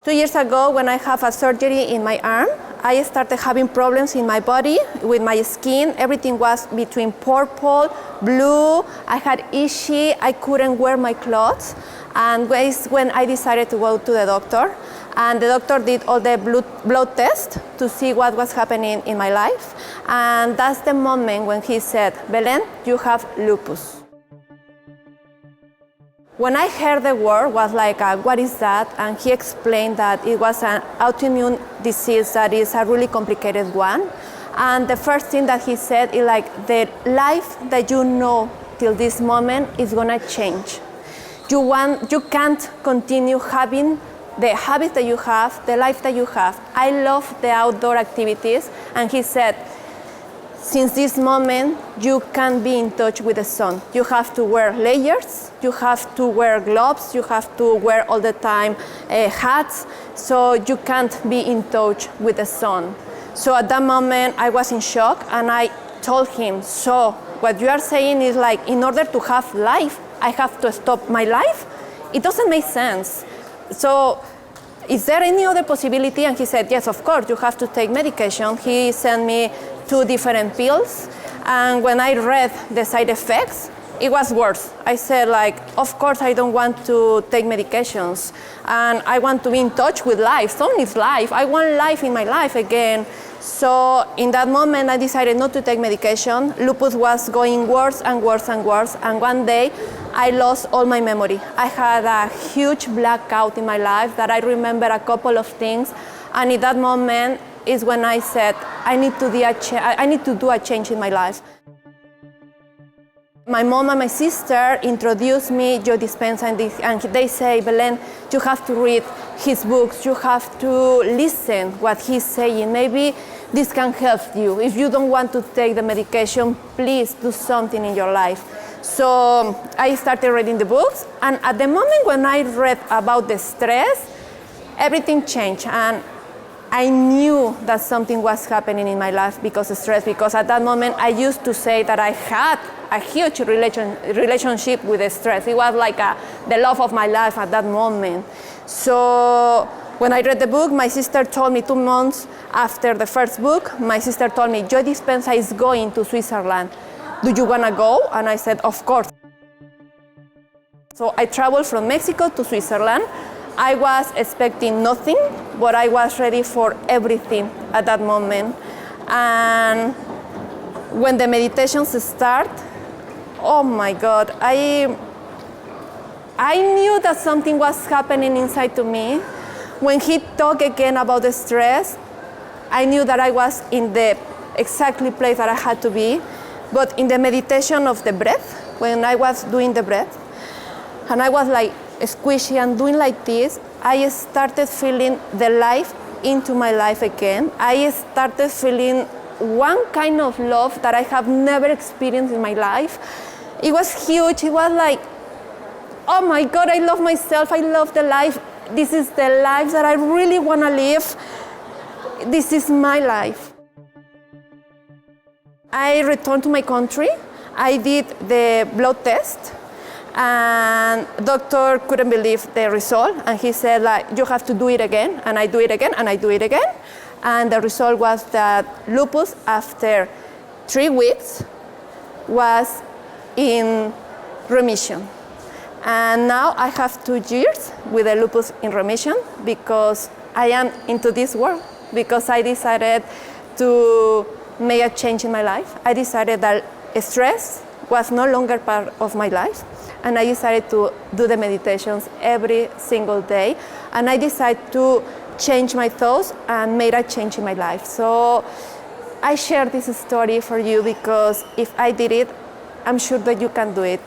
2 years ago, when I have a surgery in my arm, I started having problems in my body with my skin. Everything was between purple, blue. I had itchy. I couldn't wear my clothes. And when I decided to go to the doctor, and the doctor did all the blood tests to see what was happening in my life. And that's the moment when he said, "Belen, you have lupus." When I heard the word, was like, what is that? And he explained that it was an autoimmune disease that is a really complicated one. And the first thing that he said is like, the life that you know till this moment is gonna change. You can't continue having the habits that you have, the life that you have. I love the outdoor activities. And he said, since this moment, you can't be in touch with the sun. You have to wear layers, you have to wear gloves, you have to wear all the time hats, so you can't be in touch with the sun. So at that moment, I was in shock, and I told him, so what you are saying is like, in order to have life, I have to stop my life? It doesn't make sense. So is there any other possibility? And he said, yes, of course, you have to take medication. He sent me 2 different pills, and when I read the side effects, it was worse. I said, like, of course I don't want to take medications, and I want to be in touch with life. Sun is life. I want life in my life again. So in that moment, I decided not to take medication. Lupus was going worse and worse and worse, and one day I lost all my memory. I had a huge blackout in my life that I remember a couple of things, and in that moment is when I said, I need to do a change in my life. My mom and my sister introduced me Joe Dispenza, and they say, Belen, you have to read his books, you have to listen what he's saying. Maybe this can help you. If you don't want to take the medication, please do something in your life. So I started reading the books, and at the moment when I read about the stress, everything changed, and I knew that something was happening in my life because of stress, because at that moment I used to say that I had a huge relationship with the stress. It was like the love of my life at that moment. So when I read the book, my sister told me 2 months after the first book, my sister told me, Joe Dispenza is going to Switzerland. Do you wanna go? And I said, of course. So I traveled from Mexico to Switzerland. I was expecting nothing, but I was ready for everything at that moment. And when the meditations start, oh my God, I knew that something was happening inside to me. When he talked again about the stress, I knew that I was in the exactly place that I had to be. But in the meditation of the breath, when I was doing the breath, and I was like squishy and doing like this, I started feeling the life into my life again. I started feeling one kind of love that I have never experienced in my life. It was huge. It was like, oh my God, I love myself. I love the life. This is the life that I really want to live. This is my life. I returned to my country. I did the blood test, and doctor couldn't believe the result, and he said, like, you have to do it again, and I do it again, and I do it again. And the result was that lupus, after 3 weeks, was in remission. And now I have 2 years with the lupus in remission, because I am into this world, because I decided to make a change in my life. I decided that stress was no longer part of my life, and I decided to do the meditations every single day, and I decided to change my thoughts and made a change in my life. So I share this story for you because if I did it, I'm sure that you can do it.